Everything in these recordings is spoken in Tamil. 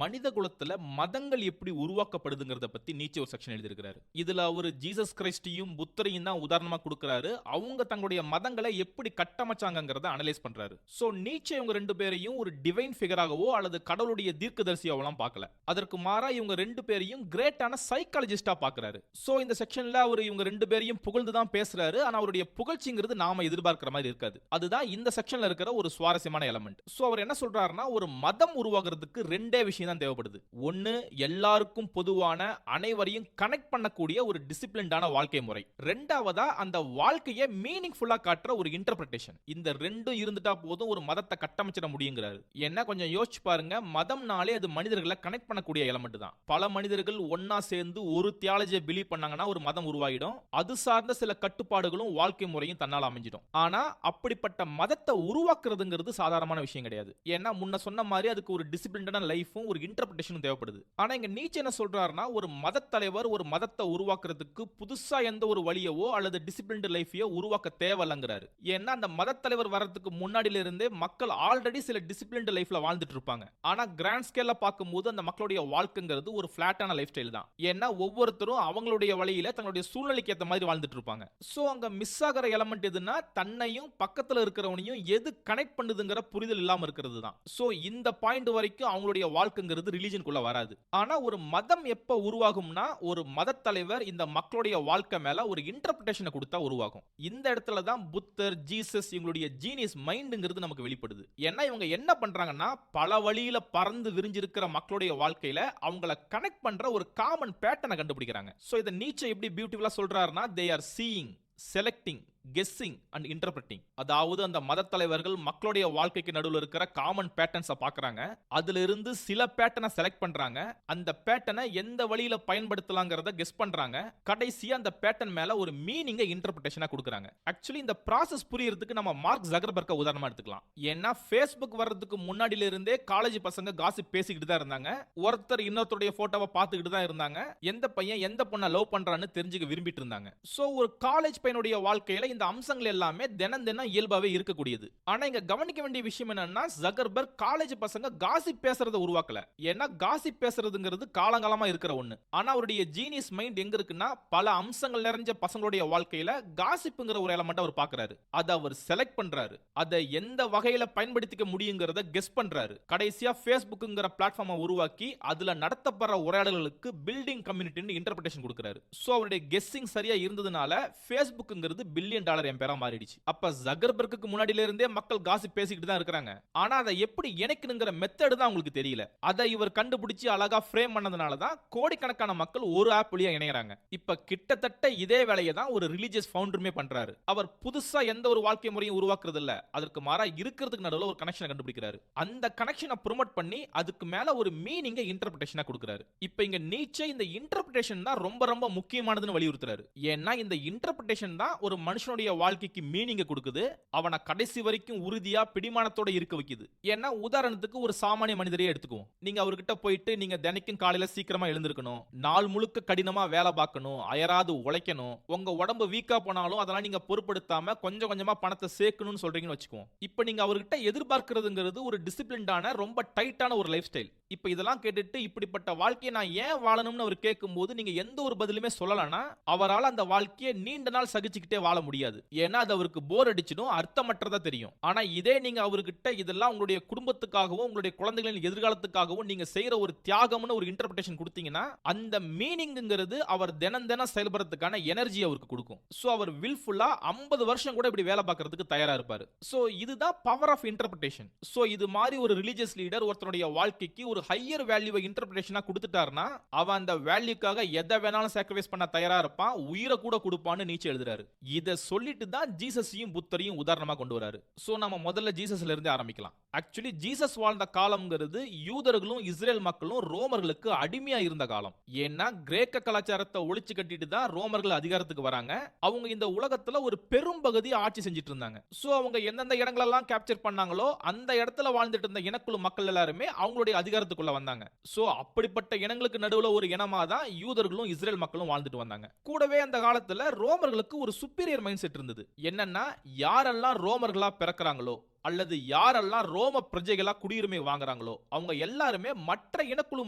மனித குலத்துல மதங்கள் எப்படி உருவாக்கப்படுதுங்கிறத பத்தி நீச்சே ஒரு செக்ஷன் எழுதியிருக்கிறாரு. இதுல அவரு ஜீசஸ் கிறிஸ்டியும் புத்தரையும் தான் உதாரணமா கொடுக்கிறாரு. அவங்க தங்களுடைய மதங்களை எப்படி கட்டமைச்சாங்கங்கிறத அனலைஸ் பண்றாரு. சோ நீச்சே இவங்க ரெண்டு பேரையும் ஒரு டிவைன் ஃபிகராகவோ அல்லது கடவுளுடைய தீர்க்கதரிசியாவெல்லாம் பார்க்கல. அதற்கு மாறா இவங்க ரெண்டு பேரையும் கிரேட்டான சைக்காலஜிஸ்டா பார்க்கறாரு. சோ இந்த செக்ஷன்ல அவர் இவங்க ரெண்டு பேரையும் புகழ்ந்து தான் பேசுறாரு. ஆனா அவருடைய புகழ்ச்சிங்கிறது நாம எதிர்பார்க்கிற மாதிரி இருக்காது. அதுதான் இந்த செக்ஷன்ல இருக்கிற ஒரு சுவாரஸ்யமான எலிமெண்ட். சோ அவர் என்ன சொல்றாருன்னா, ஒரு மதம் உருவாகிறதுக்கு ரெண்டே விஷயம் தான் தேவைப்படுது. ஒன்னு, எல்லாருக்கும் பொதுவான அனைவரையும் கனெக்ட் பண்ணக்கூடிய ஒரு டிசிப்ளின்டான வாழ்க்கை முறை. ரெண்டாவதா, அந்த வாழ்க்கையை மீனிங்ஃபுல்லா காட்டுற ஒரு இன்டர்பிரேஷன். இந்த ரெண்டும் இருந்துட்டா போதும் ஒரு மதத்தை கட்டமைச்சிட முடியுங்கிறாரு. என்ன கொஞ்சம் யோசிச்சு பாருங்க, மதம்னாலே அது மனிதர்களை கனெக்ட் பண்ணக்கூடிய எலிமெண்ட் தான். பல மனிதர்கள் ஒன்னா சேர்ந்து ஒரு தியாலஜியை பிலீவ் பண்ணாங்கன்னா ஒரு மதம் உருவாயிடும். அது சார்ந்த சில கட்டுப்பாடுகளும் வாழ்க்கை முறையும் தன்னால் அமைஞ்சிடும். ஆனா அப்படிப்பட்ட மதத்தை உருவாக்குறதுங்கிறது சாதாரணமான விஷயம் கிடையாது. ஏன்னா முன்ன சொன்ன மாதிரி அதுக்கு ஒரு டிசிப்ளின்டான லைஃபும் ஒரு இன்டர்பிரேஷனும் தேவைப்படுது. ஆனா இங்க நீச்சே என்ன சொல்றாருன்னா, ஒரு மத தலைவர் ஒரு மதத்தை உருவாக்குறதுக்கு புதுசா எந்த ஒரு வழியவோ அல்லது டிசிப்ளின்டு லைஃபையோ உருவாக்க தேவையில்லைங்கிறாரு. ஏன்னா அந்த மத தலைவர் வர்றதுக்கு முன்னாடில இருந்தே மக்கள் ஆல்ரெடி சில டிசிப்ளின்டு லைஃப்ல வாழ்ந்துட்டு இருப்பாங்க. ஆனா கிராண்ட் ஸ்கேல்ல பார்க்கும்போது அந்த மக்களுடைய வாழ்க்கைங்கிறது ஒரு பிளாட்டான லைஃப் ஸ்டைல் தான். ஏன்னா ஒவ்வொருத்தரும் அவங்களுடைய வழியில தங்களுடைய சூழ்நிலைக்கு ஏற்ற மாதிரி வாழ்ந்துட்டு இருப்பாங்க. சோ அங்க மிஸ் ஆகிற எலிமெண்ட் எதுனா, தன்னையும் பக்கத்துல இருக்கிறவனையும் எது கனெக்ட் பண்ணுதுங்கிற புரிதல் இல்லாம இருக்கிறது தான். சோ இந்த பாயிண்ட் வரைக்கும் அவங்களுடைய வாழ்க்கைங்கிறது ரிலிஜனுக்குள்ள வராது. ஆனா ஒரு மதம் எப்ப உருவாகும்னா, ஒரு மத தலைவர் இந்த மக்களுடைய வாழ்க்கை மேல ஒரு இன்டர்பிரேஷனை கொடுத்தா உருவாகும். இந்த இடத்துல தான் புத்தர், ஜீசஸ் இவங்களுடைய ஜீனியஸ் மைண்ட்ங்கிறது நமக்கு வெளிப்படுது. ஏன்னா இவங்க என்ன பண்றாங்கன்னா, பல வழியில பறந்து விரிஞ்சிருக்கிற மக்களுடைய வாழ்க்கையில அவங்கள கனெக்ட் பண்ற ஒரு காமன் பேட்டர்னை கண்டுபிடிக்கிறாங்க. சோ இத நீச்சே எப்படி பியூட்டிஃபுல்லா சொல்றாருன்னா, they are seeing, selecting, guessing and interpreting. அதாவது அந்த மத தலைவர்கள் மக்களுடைய வாழ்க்கைக்கு நடுவில் இருக்கிற காமன் பேட்டர்ன்ஸை பார்க்கறாங்க. அதுல இருந்து சில பேட்டர்னை செலக்ட் பண்றாங்க. அந்த பேட்டர்னை எந்த வழியில பயன்படுத்தலாங்கிறத கெஸ் பண்றாங்க. கடைசியா அந்த பேட்டர்ன் மேல ஒரு மீனிங்கை இன்டர்பிரேஷனா கொடுக்கறாங்க. ஆக்சுவலி இந்த ப்ராசஸ் புரியறதுக்கு நம்ம மார்க் ஜக்கர்பர்க்க உதாரணமா எடுத்துக்கலாம். ஏன்னா Facebook வர்றதுக்கு முன்னாடில இருந்தே காலேஜ் பசங்க காசிப் பேசிக்கிட்டு தான் இருந்தாங்க. ஒருத்தர் இன்னொருத்தருடைய போட்டோவை பார்த்துக்கிட்டு தான் இருந்தாங்க. எந்த பையன் எந்த பொண்ணை லவ் பண்றான்னு தெரிஞ்சுக்க விரும்பிட்டு இருந்தாங்க. சோ ஒரு காலேஜ் பையனுடைய வாழ்க்கையில இந்த அம்சங்கள் எல்லாமே தினம் இயல்பாவே இருக்கக்கூடியது. ஆனா இங்க கவனிக்க வேண்டிய விஷயம் என்னன்னா, ஜக்கர்பர்க் காலேஜ் பசங்க காசிப் பேசுறத உருவாக்கல. ஏன்னா காசிப் பேசுறதுங்கிறது காலங்காலமா இருக்கிற ஒண்ணு. ஆனா அவருடைய ஜீனியஸ் மைண்ட் எங்க இருக்குன்னா, பல அம்சங்கள் நிறைஞ்ச பசங்களுடைய வாழ்க்கையில காசிப்ங்கிற ஒரு எலிமெண்ட் அவர் பார்க்கறாரு. அதை அவர் செலக்ட் பண்றாரு. அதை எந்த வகையில பயன்படுத்திக்க முடியுங்கிறத கெஸ் பண்றாரு. கடைசியா Facebookங்கிற பிளாட்ஃபார்மை உருவாக்கி அதுல நடத்தப்படுற உரையாடல்களுக்கு பில்டிங் கம்யூனிட்டின்னு இன்டர்பிரேஷன் கொடுக்கறாரு. சோ அவருடைய கெஸ்ஸிங் சரியா இருந்ததுனால Facebookங்கிறது பில்லியன் டாலர் எம்பேரா மாறிடுச்சு. அப்ப ஜக்கர்பர்க்கு முன்னாடில இருந்தே மக்கள் காசிப் பேசிக்கிட்டு தான் இருக்காங்க. ஆனா அதை எப்படி இணைக்கணுங்கிற மெத்தட் தான் உங்களுக்கு தெரியல. அதை இவர் கண்டுபிடிச்சு அழகா ஃப்ரேம் பண்ணதுனால தான் கோடிக்கணக்கான மக்கள் ஒரு ஆப் வழியா இணையறாங்க. இப்ப கிட்டத்தட்ட இதே வேலையை தான் ஒரு ரிலிஜியஸ் ஃபவுண்டருமே பண்றாரு. அவர் புதுசா எந்த ஒரு வாழ்க்கை முறையும் உருவாக்குறது இல்ல. அதற்கு மாறா இருக்கிறதுக்கு நடுவுல ஒரு கனெக்ஷனை கண்டுபிடிக்கிறாரு. அந்த கனெக்ஷனை ப்ரோமோட் பண்ணி அதுக்கு மேல ஒரு மீனிங்கை இன்டர்பிரேஷனா கொடுக்கிறாரு. இப்ப இங்க நீச்சே இந்த இன்டர்பிரேஷன் தான் ரொம்ப ரொம்ப முக்கியமானதுன்னு வலியுறுத்துறாரு. ஏன்னா இந்த இன்டர்பிரேஷன் தான் ஒரு மனுஷனுடைய வாழ்க்கைக்கு மீனிங்க கொடுக்குது. அவனை கடைசி வரைக்கும் உறுதியா பிடிமானத்தோட இருக்க வைக்குது. ஏன்னா உதாரணத்துக்கு ஒரு சாமானிய மனிதரையே எடுத்துக்குவோம். நீங்க அவர்கிட்ட போயிட்டு, நீங்க தினைக்கும் காலையில சீக்கிரமா எழுந்திருக்கணும், நாள் முழுக்க கடினமா வேலை பார்க்கணும், அயராது உழைக்கணும், உங்க உடம்பு வீக்கா போனாலும் அதெல்லாம் நீங்க பொருட்படுத்தாம கொஞ்சம் கொஞ்சமா பணத்தை சேர்க்கணும்னு சொல்றீங்கன்னு வச்சுக்குவோம். இப்ப நீங்க அவர்கிட்ட எதிர்பார்க்கிறதுங்கிறது ஒரு டிசிப்ளின்டான ரொம்ப டைட்டான ஒரு லைஃப் ஸ்டைல். இப்ப இதெல்லாம் கேட்டுட்டு இப்படிப்பட்ட வாழ்க்கையை நான் ஏன் வாழணும்னு அவர் கேட்கும்போது நீங்க எந்த ஒரு பதிலுமே சொல்லலனா, அவரால் அந்த வாழ்க்கையை நீண்ட நாள் சகிச்சுக்கிட்டே வாழ முடியாது. ஏன்னா அது அவருக்கு போர் அடிச்சிடும், அர்த்தமற்றதா தெரியும். ஆனா இதே நீங்க அவர்கிட்ட இதெல்லாம் உங்களுடைய குடும்பத்துக்காகவும் உங்களுடைய குழந்தைகளின் எதிர்காலத்துக்காகவும் நீங்க செய்யற ஒரு தியாகம்னு ஒரு இன்டர்பிரேஷன் கொடுத்தீங்கன்னா, அந்த மீனிங்ங்கிறது அவர் தினம் செயல்படுறதுக்கான எனர்ஜி அவருக்கு கொடுக்கும். சோ அவர் வில்ஃபுல்லா 50 வருஷம் கூட இப்படி வேலை பார்க்கறதுக்கு தயாரா இருப்பாரு. சோ இதுதான் பவர் ஆஃப் இன்டர்பிரேஷன். சோ இது மாதிரி ஒரு ரிலிஜியஸ் லீடர் ஒருத்தருடைய வாழ்க்கைக்கு ஒரு ஹையர் வேல்யூவை இன்டர்பிரேஷனா கொடுத்துட்டாருன்னா, அவன் அந்த வேல்யூக்காக எதை வேணாலும் சாக்ரிஃபைஸ் பண்ண தயாரா இருப்பான், உயிரை கூட கொடுப்பான்னு நீச்சே எழுதுறாரு. இத சொல்லிட்டு தான் ஜீசஸையும் புத்தரையும் உதாரணமா கொண்டு வராரு. சோ நம்ம முதல்ல ஜீசஸ்ல இருந்து ஆரம்பிக்கலாம். ஆக்சுவலி ஜீசஸ் வாழ்ந்த காலம்ங்கிறது யூதர்களும் இஸ்ரேல் மக்களும் ரோமர்களுக்கு அடிமையா இருந்த காலம். ஏன்னா கிரேக்க கலாச்சாரத்தை ஒழிச்சு கட்டிட்டு தான் ரோமர்கள் அதிகாரத்துக்கு வராங்க. அவங்க இந்த உலகத்துல ஒரு பெரும் பகுதி ஆட்சி செஞ்சுட்டு இருந்தாங்க. சோ அவங்க எந்தெந்த இடங்களெல்லாம் கேப்சர் பண்ணாங்களோ அந்த இடத்துல வாழ்ந்துட்டு இருந்த இனக்குழு மக்கள் எல்லாருமே அவங்களுடைய அதிகாரத்துக்குள்ள வந்தாங்க. சோ அப்படிப்பட்ட இனங்களுக்கு நடுவுல ஒரு இனமா தான் யூதர்களும் இஸ்ரேல் மக்களும் வாழ்ந்துட்டு வந்தாங்க. கூடவே அந்த காலத்துல ரோமர்களுக்கு ஒரு சுப்பீரியர் மைண்ட் செட் இருந்தது. என்னன்னா, யாரெல்லாம் ரோமர்களா பிறக்கிறாங்களோ அல்லது யாரெல்லாம் ரோம பிரஜைகளா குடியுரிமை வாங்குறாங்களோ அவங்க எல்லாருமே மற்ற இனக்குழு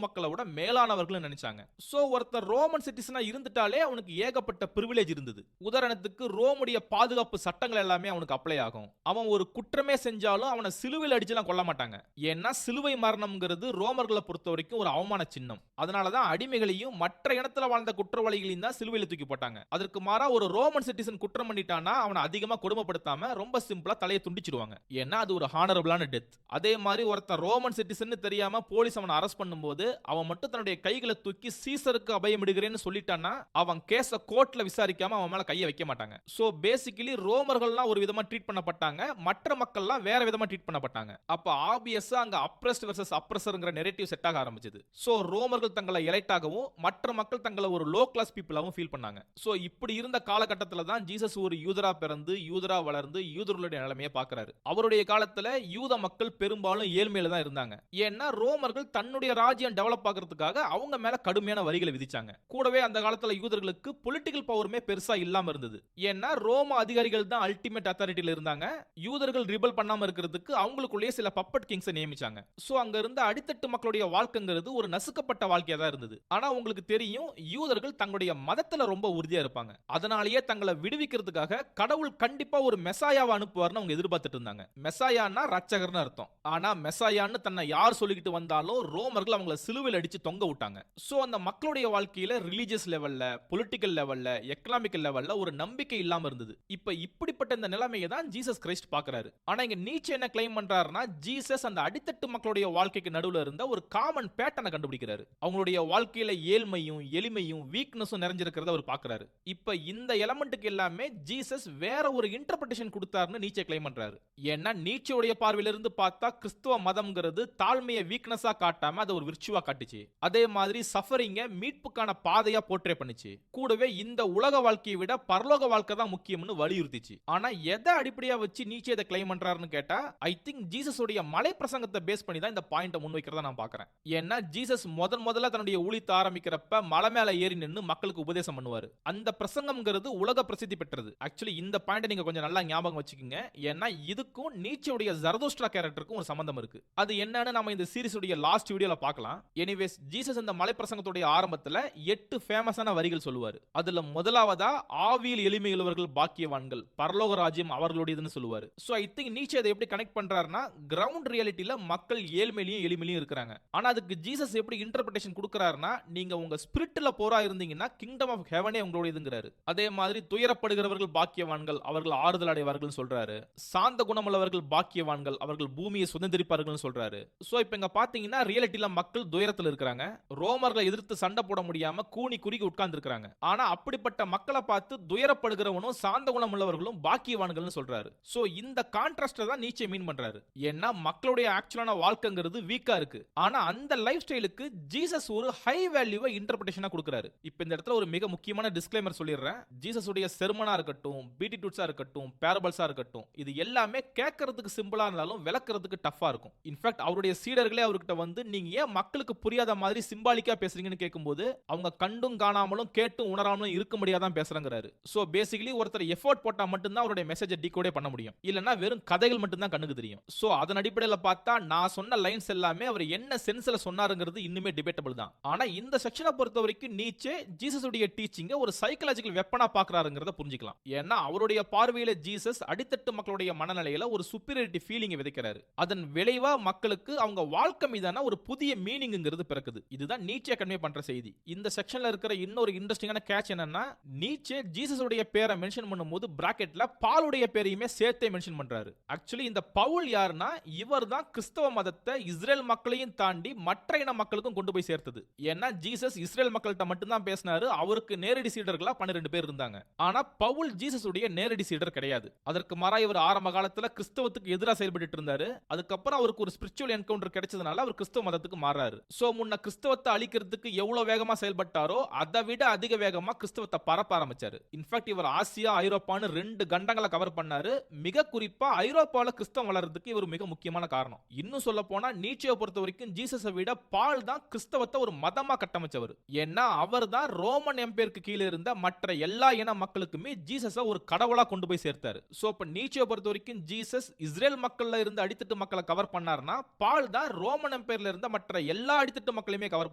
மக்களை விட மேலானவர்கள் நினைச்சாங்க. சோ ஒருத்தர் ரோமன் சிட்டிசனா இருந்துட்டாலே அவனுக்கு ஏகப்பட்ட பிரிவிலேஜ் இருந்தது. உதாரணத்துக்கு ரோமுடைய பாதுகாப்பு சட்டங்கள் எல்லாமே அவனுக்கு அப்ளை ஆகும். அவன் ஒரு குற்றமே செஞ்சாலும் அவனை சிலுவையில் அடிச்சுலாம் கொல்ல மாட்டாங்க. ஏன்னா சிலுவை மரணம்ங்கிறது ரோமர்களை பொறுத்த வரைக்கும் ஒரு அவமான சின்னம். அதனாலதான் அடிமைகளையும் மற்ற இனத்துல வாழ்ந்த குற்றவாளிகளையும் தான் சிலுவையில் தூக்கி போட்டாங்க. அதற்கு மாறா ஒரு ரோமன் சிட்டிசன் குற்றம் பண்ணிட்டானா அவனை அதிகமா கொடுமைப்படுத்தாம ரொம்ப சிம்பிளா தலையை துண்டிச்சிடுவாங்க. ஏன்னா அது ஒரு ஹானரபிளான டெத். அதே மாதிரி ஒருத்தன் ரோமன் சிட்டிசன் தெரியாம போலீஸ் அவனை அரெஸ்ட் பண்ணும்போது அவன் மட்டும் தன்னுடைய கைகளை தூக்கி சீசருக்கு அபயமிடுகிறேன்னு சொல்லிட்டானா அவன் கேஸ கோர்ட்ல விசாரிக்காம அவன் மேல கையை வைக்க மாட்டாங்க. சோ பேசிக்கலி ரோமர்கள்லாம் ஒரு விதமா ட்ரீட் பண்ணப்பட்டாங்க, மற்ற மக்கள்லாம் வேற விதமா ட்ரீட் பண்ணப்பட்டாங்க. அப்ப ஆபியஸா அங்க அப்ரஸ்ட் வெர்சஸ் அப்ரஸர்ங்கிற நெரேட்டிவ் செட் ஆக ஆரம்பிச்சது. சோ ரோமர்கள் தங்களை எலைட்டாகவும் மற்ற மக்கள் தங்களை ஒரு லோ கிளாஸ் பீப்புளாகவும் ஃபீல் பண்ணாங்க. சோ இப்படி இருந்த காலகட்டத்தில் தான் ஜீசஸ் ஒரு யூதரா பிறந்து யூதரா வளர்ந்து யூதர்களுடைய நிலைமையை பார்க்கிறாரு. அவருடைய காலத்துல யூத மக்கள் பெரும்பாலும் ஏழ்மையில தான் இருந்தாங்க. ஏன்னா ரோமர்கள் தன்னுடைய ராஜ்யம் டெவலப் ஆகிறதுக்காக அவங்க மேல கடுமையான வரிகளை விதிச்சாங்க. கூடவே அந்த காலத்துல யூதர்களுக்கு பொலிட்டிக்கல் பவருமே பெருசா இல்லாம இருந்தது. ஏன்னா ரோம அதிகாரிகள் தான் அல்டிமேட் அத்தாரிட்டியில இருந்தாங்க. யூதர்கள் ரிபல் பண்ணாம இருக்கிறதுக்கு அவங்களுக்குள்ளேயே சில பப்பட் கிங்ஸை நியமிச்சாங்க. சோ அங்க இருந்த அடித்தட்டு மக்களுடைய வாழ்க்கைங்கிறது ஒரு நசுக்கப்பட்ட வாழ்க்கையா தான் இருந்தது. ஆனா உங்களுக்கு தெரியும், யூதர்கள் தங்களுடைய மதத்துல ரொம்ப உறுதியா இருப்பாங்க. அதனாலேயே தங்களை விடுவிக்கிறதுக்காக கடவுள் கண்டிப்பா ஒரு மெசாயாவை அனுப்புவார்னு அவங்க எதிர்பார்த்துட்டு இருந்தாங்க. மெசாயான்னா ரட்சகர்னு அர்த்தம். ஆனா மெசாயான்னு தன்னை யார் சொல்லிக்கிட்டு வந்தாலும் ரோமர்கள் அவங்கள சிலுவையில் அடிச்சு தொங்க விட்டாங்க. சோ அந்த மக்களுடைய வாழ்க்கையில ரிலீஜியஸ் லெவல்ல, பொலிட்டிக்கல் லெவல்ல, எக்கனாமிக்கல் லெவல்ல ஒரு நம்பிக்கை இல்லாம இருந்தது. இப்ப இப்படிப்பட்ட இந்த நிலைமையை தான் ஜீசஸ் கிரைஸ்ட் பார்க்கறாரு. ஆனா இங்க நீச்சே என்ன கிளைம் பண்றாருன்னா, ஜீசஸ் அந்த அடித்தட்டு மக்களுடைய வாழ்க்கைக்கு நடுவுல இருந்த ஒரு காமன் பேட்டர்னை கண்டுபிடிக்கிறாரு. அவங்களுடைய வாழ்க்கையில ஏழ்மையும் எளிமையும் வீக்னஸும் நிறைஞ்சிருக்கிறத அவர் பார்க்கறாரு. இப்ப இந்த எலமெண்ட்டுக்கு எல்லாமே ஜீசஸ் வேற ஒரு இன்டர்பிரேஷன் கொடுத்தாருன்னு நீச்சே கிளைம் பண்றாரு. ஏன்னா நீச்சேவுடைய பார்வையில இருந்து பார்த்தா கிறிஸ்துவ மதம்ங்கிறது தாழ்மையை வீக்னஸா காட்டாம அதை ஒரு விர்ச்சுவா காட்டுச்சு. அதே மாதிரி சஃபரிங்க மீட்புக்கான பாதையா போர்ட்ரே பண்ணுச்சு. கூடவே இந்த உலக வாழ்க்கையை விட பரலோக வாழ்க்கை தான் முக்கியம்னு வலியுறுத்திச்சு. ஆனா எதை அடிப்படையா வச்சு நீச்சே இதை கிளைம் பண்றாருன்னு கேட்டா, ஐ திங்க் ஜீசஸ் உடைய மலை பிரசங்கத்தை பேஸ் பண்ணி தான் இந்த பாயிண்ட முன்வைக்கிறதா நான் பார்க்கறேன். ஏன்னா ஜீசஸ் முதல்ல தன்னுடைய ஊழியத்தை ஆரம்பிக்கிறப்ப மலை மேல ஏறி நின்னு மக்களுக்கு உபதேசம் பண்ணுவாரு. அந்த பிரசங்கம்ங்கிறது உலக பிரசித்தி பெற்றது. ஆக்சுவலி இந்த பாயிண்ட் நீங்க கொஞ்சம் நல்லா ஞாபகம் வச்சுக்கோங்க. ஏன்னா இதுக்கும் நீச்சேவுடைய ஜரதோஸ்ட்ரா கேரக்டருக்கும் ஒரு சம்பந்தம் இருக்கு. அது என்னன்னு நம்ம இந்த சீரிஸ் உடைய லாஸ்ட் வீடியோல பார்க்கலாம். எனிவேஸ் ஜீசஸ் இந்த மலை பிரசங்கத்துடைய ஆரம்பத்துல 8 ஃபேமஸான வரிகள் சொல்லுவாரு. அதுல முதலாவதா ஆவியில் எளிமையுள்ளவர்கள் பாக்கியவான்கள், பரலோக ராஜ்யம் அவர்களுடையதுன்னு சொல்லுவாரு. சோ ஐ திங்க் நீச்சே அதை எப்படி கனெக்ட் பண்றாருன்னா, கிரவுண்ட் ரியாலிட்டில மக்கள் ஏழ்மையிலையும் எளிமையிலையும் இருக்காங்க. ஆனா அதுக்கு ஜீசஸ் எப்படி இன்டர்பிரேஷன் கொடுக்கறாருன்னா, நீங்க உங்க ஸ்பிரிட்ல போரா இருந்தீங்கன்னா கிங்டம் ஆஃப் ஹெவனே உங்களுடையதுங்கிறாரு. அதே மாதிரி துயரப்படுகிறவர்கள் பாக்கியவான்கள், அவர்கள் ஆறுதல் அடைவார்கள் சொல்றாரு. சாந்த குணமுள்ளவர்கள் பாக்கியவான்கள், அவர்கள் பூமியை சுதந்திரிப்பார்கள் சொல்றாரு. சோ இப்போ இங்க பாத்தீங்கன்னா ரியாலிட்டில மக்கள் துயரத்தில் இருக்காங்க. ரோமர்களை எதிர்த்து சண்டை போட முடியாம கூனி குறுகி உட்கார்ந்து இருக்காங்க. ஆனா அப்படிப்பட்ட மக்களை பார்த்து துயரப்படுகிறவனும் சாந்த குணம் உள்ளவர்களும் பாக்கியவான்கள்னு சொல்றாரு. சோ இந்த கான்ட்ராஸ்ட் தான் நீச்சே மீன் பண்றாரு. ஏன்னா மக்களுடைய ஆக்சுவலான வாழ்க்கைங்கிறது வீக்கா இருக்கு. ஆனா அந்த லைஃப் ஸ்டைலுக்கு ஜீசஸ் ஒரு ஹை வேல்யூவை இன்டர்பிரேஷனா கொடுக்கறாரு. இப்போ இந்த இடத்துல ஒரு மிக முக்கியமான டிஸ்க்ளைமர் சொல்லிடுறேன். ஜீசஸ் உடைய செர்மனா இருக்கட்டும், பீட்டிட்யூட்ஸா இருக்கட்டும், பேரபிள்ஸா இருக்கட்டும், இது எல்லாமே கேட்கறதுக்கு சிம்பிளா இருந்தாலும் விளக்குறதுக்கு டஃபா இருக்கும். இன்ஃபேக்ட் அவருடைய சீடர்களே அவர்கிட்ட வந்து நீங்க ஏன் மக்களுக்கு புரியாத மாதிரி சிம்பாலிக்கா பேசுறீங்கன்னு கேட்கும்போது அவங்க கண்டும் காணாமலும் கேட்டும் உணராமலும் இருக்க முடியாதான் பேசுறாங்கிறாரு. சோ பேசிக்கலி ஒருத்தர் எஃபோர்ட் போட்டா மட்டும்தான் அவருடைய மெசேஜை டீகோடே பண்ண முடியும். இல்லனா வெறும் கதைகள் மட்டும்தான் கண்ணுக்கு தெரியும். சோ அதன் அடிப்படையில் பார்த்தா நான் சொன்ன லைன்ஸ் எல்லாமே அவர் என்ன சென்ஸ்ல சொன்னாருங்கிறது இன்னுமே டிபேட்டபிள் தான். ஆனா இந்த செக்ஷனை பொறுத்த வரைக்கும் நீச்சே ஜீசஸ் உடைய டீச்சிங்கை ஒரு சைக்காலஜிக்கல் வெப்பனா பார்க்கறாருங்கிறத புரிஞ்சுக்கலாம். ஏன்னா அவருடைய பார்வையில ஜீசஸ் அடித்தட்டு மக்களுடைய மனநிலையில ஒரு சுப்பீரியாரிட்டி ஃபீலிங்கை விதைக்கிறாரு. அதன் விளைவா மக்களுக்கு அவங்க வாழ்க்கை மீதான ஒரு புதிய மீனிங்ங்கிறது பிறக்குது. இதுதான் நீச்சே கன்வே பண்ற செய்தி. இந்த செக்ஷன்ல இருக்கிற இன்னொரு இன்ட்ரெஸ்டிங்கான கேட்ச் என்னன்னா, நீச்சே ஜீசஸ் உடைய பேரை மென்ஷன் பண்ணும்போது பிராக்கெட்ல பாலுடைய பேரையுமே சேர்த்தே மென்ஷன் பண்றாரு. ஆக்சுவலி இந்த பவுல் யாருன்னா, இவர் தான் கிறிஸ்தவ மதத்தை இஸ்ரேல் மக்களையும் தாண்டி மற்ற இன மக்களுக்கும் கொண்டு போய் சேர்த்தது. ஏன்னா ஜீசஸ் இஸ்ரேல் மக்கள்கிட்ட மட்டும் தான் பேசினாரு. அவருக்கு நேரடி சீடர்களா 12 பேர் இருந்தாங்க. ஆனா பவுல் ஜீசஸ் உடைய நேரடி சீடர் கிடையாது. அதற்கு மாறா இவர் ஆரம்ப காலத்துல கிறிஸ்தவத்துக்கு எதிராக செயல்பட்டு இருந்தாரு. அதுக்கப்புறம் அவருக்கு ஒரு ஸ்பிரிச்சுவல் என்கவுண்டர் கிடைச்சதுனால அவர் கிறிஸ்தவ மதத்துக்கு மாறாரு. சோ முன்ன கிறிஸ்தவத்தை அழிக்கிறதுக்கு எவ்வளவு வேகமா செயல்பட்டாரோ அதை விட அதிக வேகமா கிறிஸ்தவத்தை பரப்ப ஆரம்பிச்சாரு. இன்ஃபேக்ட் இவர் ஆசியா ஐரோப்பான்னு 2 கண்டங்களை கவர் பண்ணாரு. மிக குறிப்பா ஐரோப்பால கிறிஸ்தவம் வளர்றதுக்கு இவர் மிக முக்கியமான காரணம். இன்னும் சொல்ல போனா நீச்சேவை பொறுத்த வரைக்கும் ஜீசஸை விட பால் தான் கிறிஸ்தவத்தை ஒரு மதமா கட்டமைச்சவர். ஏன்னா அவர் தான் ரோமன் எம்பையருக்கு கீழே இருந்த மற்ற எல்லா இன மக்களுக்குமே ஜீசஸை ஒரு கடவுளா கொண்டு போய் சேர்த்தாரு. சோ இப்ப நீச்சேவை பொறுத்த வரைக்கும் ஜீசஸ் ஜீசஸ் இஸ்ரேல் மக்கள்ல இருந்த அடித்தட்டு மக்களை கவர் பண்ணார்னா, பால் தான் ரோமன் எம்பையர்ல இருந்த மற்ற எல்லா அடித்தட்டு மக்களையுமே கவர்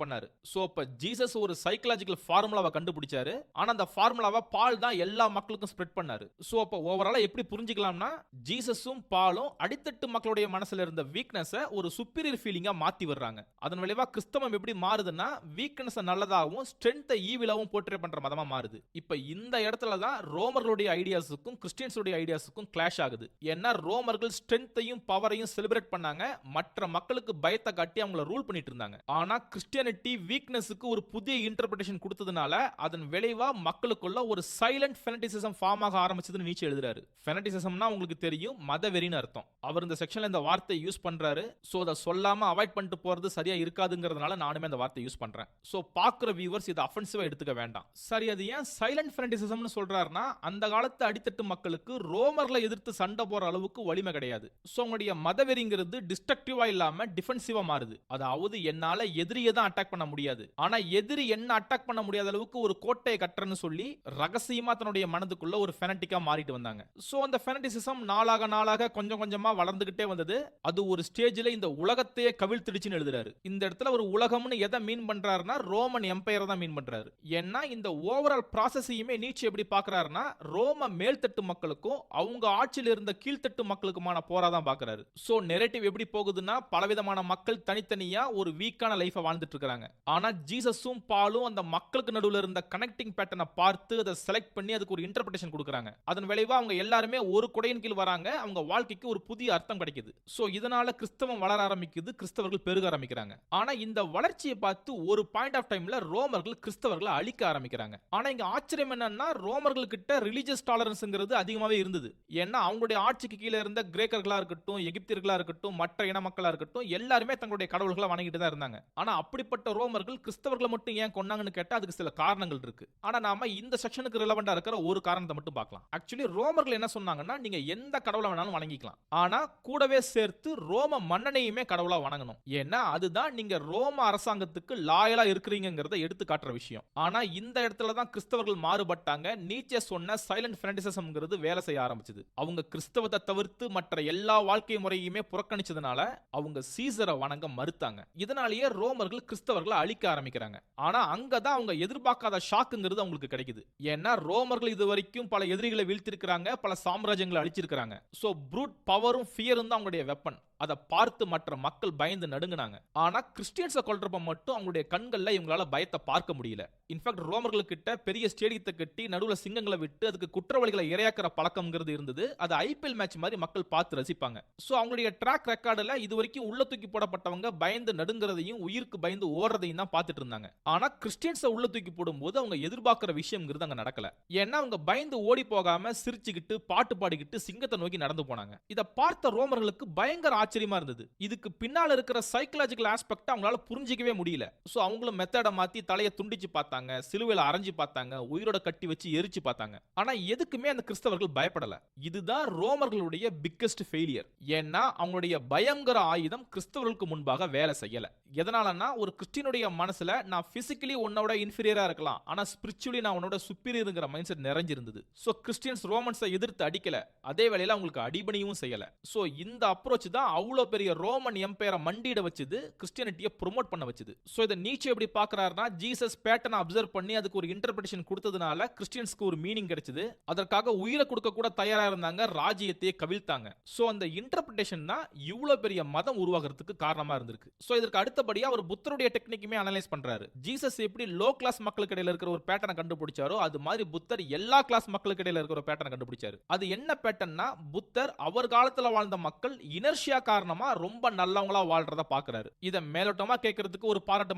பண்ணாரு. சோ அப்ப ஜீசஸ் ஒரு சைக்காலஜிக்கல் ஃபார்முலாவை கண்டுபிடிச்சாரு. ஆனா அந்த ஃபார்முலாவை பால் தான் எல்லா மக்களுக்கும் ஸ்ப்ரெட் பண்ணாரு. சோ அப்ப ஓவராலா எப்படி புரிஞ்சுக்கலாம்னா, ஜீசஸும் பாலும் அடித்தட்டு மக்களுடைய மனசுல இருந்த வீக்னஸ் ஒரு சுப்பீரியர் ஃபீலிங்கா மாத்தி வர்றாங்க. அதன் விளைவா கிறிஸ்தவம் எப்படி மாறுதுன்னா, வீக்னஸ் நல்லதாகவும் ஸ்ட்ரென்த் ஈவிலாவும் போர்ட்ரே பண்ற மதமா மாறுது. இப்ப இந்த இடத்துல தான் ரோமர்களுடைய ஐடியாஸுக்கும் கிறிஸ்டியன்ஸுடைய ஐடியாஸுக்கும் கிளாஷ் ஆகுது. ஏன்னா ரோமர்கள் ஸ்ட்ரென்த்தையும் பவரையும் செலிப்ரேட் பண்ணாங்க, மற்ற மக்களுக்கு பயத்தை காட்டி அவங்கள ரூல் பண்ணிட்டு இருந்தாங்க. ஆனா கிறிஸ்டியானிட்டி வீக்னஸுக்கு ஒரு புதிய இன்டர்பிரேஷன் கொடுத்ததுனால அதன் விளைவா மக்களுக்குள்ள ஒரு சைலண்ட் ஃபெனட்டிசிசம் ஃபார்ம் ஆக ஆரம்பிச்சதுன்னு நீச்சே எழுதுறாரு. ஃபெனட்டிசிசம்னா உங்களுக்கு தெரியும், மதவெறின்னு அர்த்தம். அவர் இந்த செக்ஷன்ல இந்த வார்த்தையை யூஸ் பண்றாரு. சோ அதை சொல்லாம அவாய்ட் பண்ணிட்டு போறது சரியா இருக்காதுங்கிறதுனால நானுமே அந்த வார்த்தையை யூஸ் பண்றேன். சோ பாக்குற வியூவர்ஸ் இதை அஃபென்சிவா எடுத்துக்க வேண்டாம். சரி, அது ஏன் சைலண்ட் ஃபெனட்டிசிசம்னு சொல்றாருன்னா, அந்த காலத்து அடித்தட்டு மக்களுக்கு ரோமர்களை எதிர்த்து சண்டை போற அளவுக்கு வலிமை கிடையாது. சோ உங்களுடைய மதவெறிங்கிறது டிஸ்ட்ரக்டிவா இல்லாம டிஃபென்சிவா மாறுது. அதாவது என்னால எதிரியை தான் அட்டாக் பண்ண முடியாது, ஆனா எதிரி என்ன அட்டாக் பண்ண முடியாத அளவுக்கு ஒரு கோட்டையை கட்டுறன்னு சொல்லி ரகசியமா தன்னுடைய மனதுக்குள்ள ஒரு ஃபெனட்டிக்கா மாறிட்டு வந்தாங்க. சோ அந்த ஃபெனட்டிசிசம் நாளாக கொஞ்சம் கொஞ்சமா வளர்ந்துகிட்டே வந்தது. அது ஒரு ஸ்டேஜ்ல இந்த உலகத்தையே கவிழ்த்திடுச்சுன்னு எழுதுறாரு. இந்த இடத்துல ஒரு உலகம்னு எதை மீன் பண்றாருன்னா, ரோமன் எம்பையர் தான் மீன் பண்றாரு. ஏன்னா இந்த ஓவரால் ப்ராசஸையுமே நீச்சே எப்படி பார்க்கறாருன்னா, ரோம மேல்தட்டு மக்களுக்கும் அவங்க ஆட்சியில் இருந்த கீழ்த்தட்டு மக்களுக்குமான போரா தான் பார்க்கறாரு. சோ நெரேட்டிவ் எப்படி போகுதுன்னா, பலவிதமான மக்கள் தனித்தனியா ஒரு வீக்கான லைஃபை வாழ்ந்துட்டு இருக்காங்க. ஆனா ஜீசஸும் பாலும் அந்த மக்களுக்கு நடுவுல இருந்த கனெக்டிங் பேட்டர்னை பார்த்து அதை செலக்ட் பண்ணி அதுக்கு ஒரு இன்டர்பிரேஷன் கொடுக்கறாங்க. அதன் விளைவா அவங்க எல்லாருமே ஒரு குடையின் கீழ் வராங்க. அவங்க வாழ்க்கைக்கு ஒரு புதிய அர்த்தம் கிடைக்குது. சோ இதனால கிறிஸ்தவம் வளர ஆரம்பிக்குது, கிறிஸ்தவர்கள் பெருக ஆரம்பிக்கிறாங்க. ஆனா இந்த வளர்ச்சியை பார்த்து ஒரு பாயிண்ட் ஆஃப் டைம்ல ரோமர்கள் கிறிஸ்தவர்களை அழிக்க ஆரம்பிக்கிறாங்க. ஆனா இங்க ஆச்சரியம் என்னன்னா, ரோமர்கள் கிட்ட ரிலிஜியஸ் டாலரன்ஸ்ங்கிறது அதிகமாவே இருந்தது. ஏன்னா அவங்களுடைய ஆட்சிக்கு கீழே இருந்த கிரேக்கர்களா இருக்கட்டும், எகிப்தியர்களா இருக்கட்டும், மற்ற இன மக்களா இருக்கட்டும், எல்லாருமே தங்களுடைய கடவுள்களை வணங்கிட்டு தான் இருந்தாங்க. ஆனா அப்படிப்பட்ட ரோமர்கள் கிறிஸ்தவர்களை மட்டும் ஏன் கொன்னாங்கன்னு கேட்டா அதுக்கு சில காரணங்கள் இருக்கு. ஆனா நாம இந்த செக்ஷனுக்கு ரிலவெண்டா இருக்கிற ஒரு காரணத்தை மட்டும் பார்க்கலாம். ஆக்சுவலி ரோமர்கள் என்ன சொன்னாங்கன்னா, நீங்க எந்த கடவுளை வேணாலும் வணங்கிக்கலாம், ஆனா கூடவே சேர்த்து ரோம மன்னனையுமே கடவுளா வணங்கணும். ஏன்னா அதுதான் நீங்க ரோம அரசாங்கத்துக்கு லாயலா இருக்கிறீங்கிறத எடுத்து காட்டுற விஷயம். ஆனா இந்த இடத்துல தான் கிறிஸ்தவர்கள் மாறுபட்டாங்க. நீச்சே சொன்ன சைலண்ட் ஃபெனட்டிசிசம்ங்கிறது வேலை செய்ய ஆரம்பிச்சது. அவங்க கிறிஸ்தவத்தை தவிர்த்து மற்ற எல்லா வாழ்க்கை முறையுமே புறக்கணிச்சதுனால அவங்க சீசரை வணங்க மறுத்தாங்க. இதனாலேயே ரோமர்கள் கிறிஸ்தவர்களை அழிக்க ஆரம்பிக்கிறாங்க. ஆனா அங்கதான் அவங்க எதிர்பார்க்காத ஷாக்குங்கிறது அவங்களுக்கு கிடைக்குது. ஏன்னா ரோமர்கள் இது வரைக்கும் பல எதிரிகளை வீழ்த்திருக்கிறாங்க, பல சாம்ராஜ்யங்களை அழிச்சிருக்காங்க. சோ ப்ரூட் பவரும் ஃபியரும் தான் அவங்களுடைய வெப்பன். அதை பார்த்து மற்ற மக்கள் பயந்து நடுங்கினாங்க. ஆனா கிறிஸ்டியன்ஸை கொல்றப்ப மட்டும் அவங்களுடைய கண்கள்ல இவங்களால பயத்தை பார்க்க முடியல. இன்ஃபேக்ட் ரோமர்கள் கிட்ட பெரிய ஸ்டேடியத்தை கட்டி நடுவுல சிங்கங்களை விட்டு அதுக்கு குற்றவாளிகளை இரையாக்கிற பழக்கம்ங்கிறது இருந்தது. அது ஐபிஎல் மேட்ச் மாதிரி மக்கள் பார்த்து ரசிப்பாங்க. சோ அவங்களுடைய ட்ராக் ரெக்கார்டுல இது வரைக்கும் உள்ள தூக்கி போடப்பட்டவங்க பயந்து நடுங்கிறதையும் உயிருக்கு பயந்து ஓடுறதையும் தான் பார்த்துட்டு இருந்தாங்க. ஆனா கிறிஸ்டியன்ஸை உள்ள தூக்கி போடும்போது அவங்க எதிர்பார்க்கிற விஷயம்ங்கிறது அங்க நடக்கல. ஏன்னா அவங்க பயந்து ஓடி போகாம சிரிச்சுக்கிட்டு பாட்டு பாடிக்கிட்டு சிங்கத்தை நோக்கி நடந்து போனாங்க. இதை பார்த்த ரோமர்களுக்கு பயங்கர ஆச்சரியமா இருந்தது. இதுக்கு பின்னால இருக்கிற சைக்காலஜிக்கல் ஆஸ்பெக்ட் அவங்களால புரிஞ்சிக்கவே முடியல. சோ அவங்களும் மெத்தட மாத்தி தலையை துண்டிச்சு பார்த்தாங்க, சிலுவையில அரைஞ்சு பார்த்தாங்க, உயிரோட கட்டி வச்சு எரிச்சு பார்த்தாங்க. ஆனா எதுக்குமே அந்த கிறிஸ்தவர்கள் பயப்படல. இதுதான் ரோமர்களுடைய பிக்கெஸ்ட் ஃபெயிலியர். ஏன்னா அவங்களுடைய பயங்கர ஆயுதம் கிறிஸ்தவர்களுக்கு முன்பாக வேலை செய்யல. எதனாலன்னா, ஒரு கிறிஸ்டியனுடைய மனசுல நான் பிசிக்கலி உன்னோட இன்ஃபீரியரா இருக்கலாம், ஆனா ஸ்பிரிச்சுவலி நான் உன்னோட சுப்பீரியர்ங்கிற மைண்ட் செட் நிறைஞ்சிருந்தது. சோ கிறிஸ்டியன்ஸ் ரோமன்ஸை எதிர்த்து அடிக்கல, அதே வேளையில அவங்களுக்கு அடிபணியும் செய்யல. சோ இந்த அப்ரோச் தான் அவ்வளவு பெரிய ரோமன் எம்பையரை மண்டியிட வச்சது, கிறிஸ்டியானிட்டியை ப்ரோமோட் பண்ண வச்சது. சோ இத நீச்சே எப்படி பார்க்கறாருன்னா, ஜீசஸ் பேட்டர்னை அப்சர்வ் பண்ணி அதுக்கு ஒரு இன்டர்பிரேஷன் கொடுத்ததுனால கிறிஸ்டியன்ஸ்க்கு ஒரு மீனிங் கிடைச்சது. அதற்காக உயிரை கொடுக்க கூட தயாரா இருந்தாங்க, ராஜ்யத்தையே கவிழ்த்தாங்க. சோ அந்த இன்டர்பிரேஷன் தான் இவ்வளவு பெரிய மதம் உருவாகிறதுக்கு காரணமா இருந்திருக்கு. சோ இதற்கு அடுத்தபடியா அவர் புத்தருடைய டெக்னிக்குமே அனலைஸ் பண்றாரு. ஜீசஸ் எப்படி லோ கிளாஸ் மக்களுக்கு இடையில இருக்கிற ஒரு பேட்டர்னை கண்டுபிடிச்சாரோ, அது மாதிரி புத்தர் எல்லா கிளாஸ் மக்களுக்கு இடையில இருக்கிற ஒரு பேட்டர்னை கண்டுபிடிச்சாரு. அது என்ன பேட்டர்னா, புத்தர் அவர் காலத்துல வாழ்ந்த மக்கள் இனர்ஷியா காரணமா ரொம்ப நல்லவங்களா வாழ்றத பாக்குறாரு. இத மேலோட்டமா கேட்கிறதுக்கு ஒரு பாராட்டு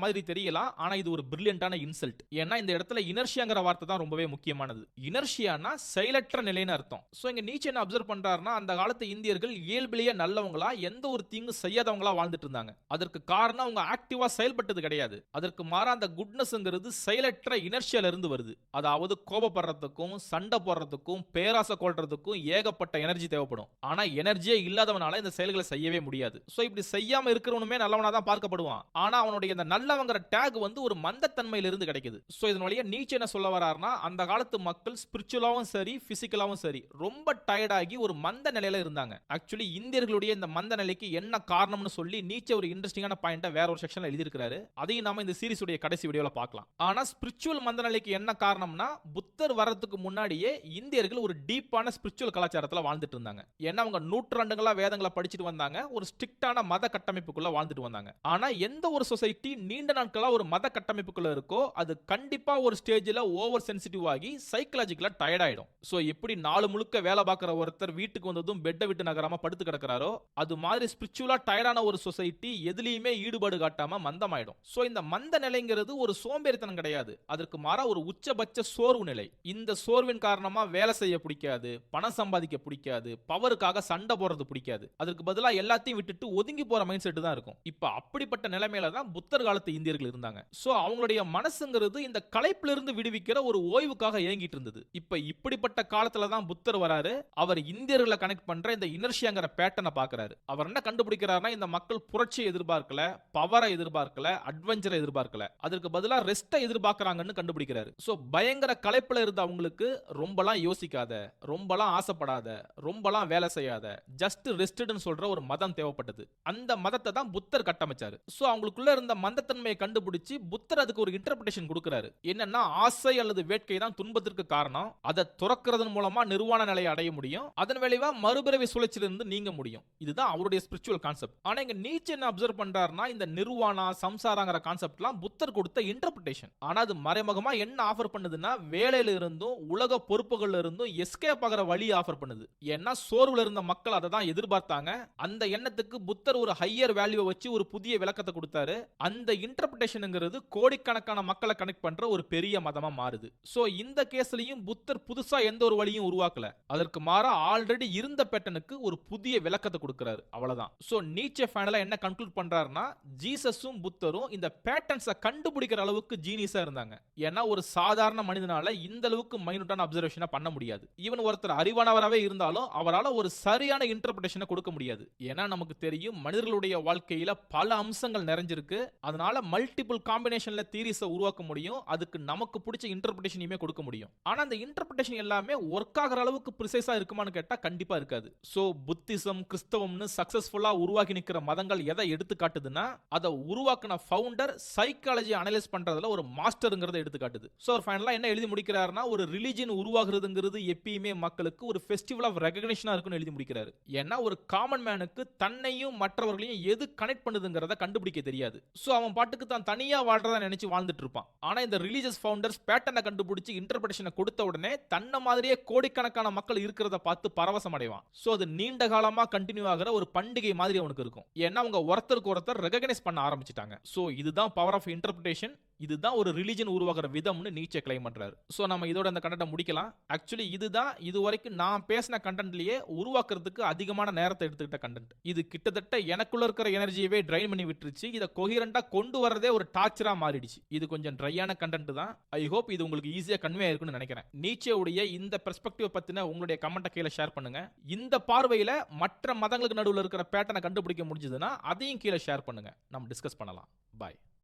மாதிரி தெரியலாம், ஆனா இது ஒரு பிரில்லியன்டான இன்சல்ட். ஏன்னா இந்த இடத்துல இனர்ஷியாங்கிற வார்த்தை தான் ரொம்பவே முக்கியமானது. இனர்ஷியானா செயலற்ற நிலைன்னு அர்த்தம். சோ இங்க நீச்சே என்ன அப்சர்வ் பண்றாருன்னா, அந்த காலத்து இந்தியர்கள் இயல்பிலேயே நல்லவங்களா, எந்த ஒரு தீங்கு செய்யாதவங்களா வாழ்ந்துட்டு இருந்தாங்க. அதற்கு காரணம் அவங்க ஆக்டிவா செயல்பட்டது கிடையாது. அதற்கு மாறா அந்த குட்னஸ்ங்கிறது செயலற்ற இனர்ஷியால இருந்து வருது. அதாவது கோபப்படுறதுக்கும் சண்டை போடுறதுக்கும் பேராசை கொள்றதுக்கும் ஏகப்பட்ட எனர்ஜி தேவைப்படும். ஆனா எனர்ஜியே இல்லாதவனால இந்த செயல்களை செய்ய செய்யவே முடியாது. சோ இப்படி செய்யாம இருக்கிறவனுமே நல்லவனா தான் பார்க்கப்படுவான். ஆனா அவனுடைய இந்த நல்லவங்கிற டேக் வந்து ஒரு மந்தத்தன்மையில இருந்து கிடைக்குது. சோ இதன் வழியா நீச்சே என்ன சொல்ல வராருன்னா, அந்த காலத்து மக்கள் ஸ்பிரிச்சுவலாவும் சரி பிசிக்கலாவும் சரி ரொம்ப டயர்ட் ஆகி ஒரு மந்த நிலையில இருந்தாங்க. ஆக்சுவலி இந்தியர்களுடைய இந்த மந்த நிலைக்கு என்ன காரணம்னு சொல்லி நீச்சே ஒரு இன்ட்ரெஸ்டிங்கான பாயிண்ட வேற ஒரு செக்ஷன்ல எழுதியிருக்காரு. அதையும் நாம இந்த சீரிஸ் உடைய கடைசி வீடியோல பார்க்கலாம். ஆனா ஸ்பிரிச்சுவல் மந்த நிலைக்கு என்ன காரணம்னா, புத்தர் வரதுக்கு முன்னாடியே இந்தியர்கள் ஒரு டீப்பான ஸ்பிரிச்சுவல் கலாச்சாரத்துல வாழ்ந்துட்டு இருந்தாங்க. ஏன்னா அவங்க நூற்றாண்டுகளா வேதங்களை படிச்சுட்டு வந்தாங்க. ஒரு ஸ்ட்ரிக்டான மத கட்டமைப்புக்குள்ள வாழ்ந்துட்டு வந்தாங்க. ஆனா எந்த ஒரு சொசைட்டி நீண்ட நாட்களா ஒரு மத கட்டமைப்புக்குள்ள இருக்கோ, அது கண்டிப்பா ஒரு ஸ்டேஜ்ல ஓவர் சென்சிட்டிவ் ஆகி சைக்காலஜிக்கலா டயர்ட் ஆயிடும். சோ எப்படி நாலு முழுக்க வேலை பார்க்குற ஒருத்தர் வீட்டுக்கு வந்ததும் பெட்டை விட்டு நகராம படுத்து கிடக்கிறாரோ, அது மாதிரி ஸ்பிரிச்சுவலா டயர்டான ஒரு சொசைட்டி எதுலயுமே ஈடுபாடு காட்டாம மந்தமாயிடும். சோ இந்த மந்த நிலைங்கிறது ஒரு சோம்பேறித்தனம் கிடையாது. அதற்கு மாறா ஒரு உச்சபட்ச சோர்வு நிலை. இந்த சோர்வின் காரணமா வேலை செய்ய பிடிக்காது, பணம் சம்பாதிக்க பிடிக்காது, பவருக்காக சண்டை போடுறது பிடிக்காது. அதற்கு பதிலா எல்லாத்தையும் விட்டுட்டு ஒதுங்கி போற மைண்ட் செட் தான் இருக்கும். இப்ப அப்படிப்பட்ட நிலைமையில தான் புத்தர் காலத்து இந்தியர்கள் இருந்தாங்க. சோ அவங்களுடைய மனசுங்கிறது இந்த களைப்புல இருந்து விடுவிக்கிற ஒரு ஓய்வுக்காக ஏங்கிட்டு இருந்தது. இப்ப இப்படிப்பட்ட காலத்துல தான் புத்தர் வராரு. அவர் இந்தியர்களை கனெக்ட் பண்ற இந்த இனர்ஷியாங்கிற பேட்டர்னை பார்க்கறாரு. அவர் என்ன கண்டுபிடிக்கிறாருன்னா, இந்த மக்கள் புரட்சியை எதிர்பார்க்கல, பவரை எதிர்பார்க்கல, அட்வென்ச்சரை எதிர்பார்க்கல, அதற்கு பதிலா ரெஸ்ட்டை எதிர்பார்க்கறாங்கன்னு கண்டுபிடிக்கிறாரு. சோ பயங்கர களைப்புல இருந்த அவங்களுக்கு ரொம்பலாம் யோசிக்காத, ரொம்பலாம் ஆசைப்படாத, ரொம்பலாம் வேலை செய்யாத, ஜஸ்ட் ரெஸ்ட்னு சொல்ற ஒரு மதம் தேவைப்பட்டது. அந்த மதத்தை தான் புத்தர் கட்டமைச்சாரு. சோ அவங்களுக்குள்ள இருந்த மந்தத்தன்மையை கண்டுபிடிச்சு புத்தர் அதுக்கு ஒரு இன்டர்பிரேஷன் கொடுக்கிறாரு. என்னன்னா, ஆசை அல்லது வேட்கை தான் துன்பத்திற்கு காரணம். அதை துறக்கிறதன் மூலமா நிர்வாண நிலையை அடைய முடியும். அதன் விளைவா மறுபிறவி சுழற்சியிலிருந்து நீங்க முடியும். இதுதான் அவருடைய ஸ்பிரிச்சுவல் கான்செப்ட். ஆனா இங்க நீச்சே என்ன அப்சர்வ் பண்றாருன்னா, இந்த நிர்வாணா சம்சாரங்கிற கான்செப்ட்லாம் புத்தர் கொடுத்த இன்டர்பிரேஷன். ஆனா அது மறைமுகமா என்ன ஆஃபர் பண்ணுதுன்னா, வேலையில இருந்தும் உலக பொறுப்புகள்ல இருந்தும் எஸ்கேப் ஆகிற வழி ஆஃபர் பண்ணுது. ஏன்னா சோர்வுல இருந்த மக்கள் அதை தான் எதிர்பார்த்தாங்க. அந்த எண்ணத்துக்கு புத்தர் ஒரு ஹையர் வேல்யூவை வச்சு ஒரு புதிய விளக்கத்தை கொடுத்தாரு. அந்த இன்டர்பிரேஷன்ங்கிறது கோடிக்கணக்கான மக்களை கனெக்ட் பண்ற ஒரு பெரிய மதமா மாறுது. சோ இந்த கேஸ்லயும் புத்தர் புதுசா எந்த ஒரு வழியும் உருவாக்கல. அதற்கு மாறா ஆல்ரெடி இருந்த பேட்டர்னுக்கு ஒரு புதிய விளக்கத்தை கொடுக்கிறாரு. அவ்வளவுதான். சோ நீச்சே ஃபைனலா என்ன கன்க்ளூட் பண்றாருன்னா, ஜீசஸும் புத்தரும் இந்த பேட்டர்ன்ஸை கண்டுபிடிக்கிற அளவுக்கு ஜீனியஸா இருந்தாங்க. ஏன்னா ஒரு சாதாரண மனிதனால இந்த அளவுக்கு மைனூட்டான அப்சர்வேஷனை பண்ண முடியாது. ஈவன் ஒருத்தர் அறிவானவராகவே இருந்தாலும் அவரால் ஒரு சரியான இன்டர்பிரேஷனை கொடுக்க முடியாது. ஏன்னா நமக்கு தெரியும், மனிதர்களுடைய வாழ்க்கையில பல அம்சங்கள் நிறைஞ்சிருக்கு. அதனால மல்டிபிள் காம்பினேஷன்ல தியரிஸை உருவாக்க முடியும். அதுக்கு நமக்கு பிடிச்ச இன்டர்பிரேஷனையுமே கொடுக்க முடியும். ஆனா அந்த இன்டர்பிரேஷன் எல்லாமே ஒர்க் ஆகிற அளவுக்கு பிரிசைஸா இருக்குமான்னு கேட்டா கண்டிப்பா இருக்காது. சோ புத்திசம், கிறிஸ்தவம்னு சக்சஸ்ஃபுல்லா உருவாக்கி நிக்கிற மதங்கள் எதை எடுத்து காட்டுதுன்னா, அதை உருவாக்கின ஃபவுண்டர் சைக்காலஜி அனலைஸ் பண்றதுல ஒரு மாஸ்டர்ங்கிறத எடுத்து காட்டுது. சோ அவர் ஃபைனலா என்ன எழுதி முடிக்கிறாருன்னா, ஒரு ரிலிஜன் உருவாகுறதுங்கிறது எப்பயுமே மக்களுக்கு ஒரு ஃபெஸ்டிவல் ஆஃப் ரெகக்னிஷனா இருக்குன்னு எழுதி முடிக்கிறாரு. ஏன்னா ஒரு காமன் மேனுக்கு தன்னையும் மற்றவர்களையும் எது கனெக்ட் பண்ணுதுங்கிறத கண்டுபிடிக்க தெரியாது. சோ அவன் பாட்டுக்கு தான் தனியா வாழ்றதா நினைச்சு வாழ்ந்துட்டு இருப்பான். ஆனா இந்த ரிலீஜியஸ் ஃபவுண்டர்ஸ் பேட்டர்னை கண்டுபிடிச்சு இன்டர்பிரேஷனை கொடுத்த உடனே தன்னை மாதிரியே கோடிக்கணக்கான மக்கள் இருக்கிறத பார்த்து பரவசம் அடைவான். சோ அது நீண்ட காலமா கண்டினியூ ஆகிற ஒரு பண்டிகை மாதிரி அவனுக்கு இருக்கும். ஏன்னா அவங்க ஒருத்தருக்கு ஒருத்தர் ரெகக்னைஸ் பண்ண ஆரம்பிச்சிட்டாங்க. சோ இதுதான் பவர் ஆஃப் இன்டர்பிரேஷன். இதுதான் ஒரு ரிலிஜன் உருவாக்குற விதம்னு நீச்சே கிளைம் பண்றாரு. சோ நம்ம இதோட இந்த கண்டென்ட்டை முடிக்கலாம். ஆக்சுவலி இதுதான் இதுவரைக்கும் நான் பேசின கண்டென்ட்லயே உருவாக்குறதுக்கு அதிகமான நேரத்தை எடுத்துக்கிட்ட கண்டென்ட். இது கிட்டத்தட்ட எனக்குள்ள இருக்கிற எனர்ஜியவே ட்ரைன் பண்ணி விட்டுருச்சு. இதை கொஹிரண்டா கொண்டு வரதே ஒரு டார்ச்சரா மாறிடுச்சு. இது கொஞ்சம் ட்ரையான கண்டென்ட் தான். ஐ ஹோப் இது உங்களுக்கு ஈஸியா கன்வே ஆயிருக்கும்னு நினைக்கிறேன். நீச்சேவுடைய இந்த பெர்ஸ்பெக்டிவ் பத்தின உங்களுடைய கமெண்ட்டை கீழே ஷேர் பண்ணுங்க. இந்த பார்வையில மற்ற மதங்களுக்கு நடுவில் இருக்கிற பேட்டர்னை கண்டுபிடிக்க முடிஞ்சதுன்னா அதையும் கீழே ஷேர் பண்ணுங்க. நம்ம டிஸ்கஸ் பண்ணலாம். பாய்.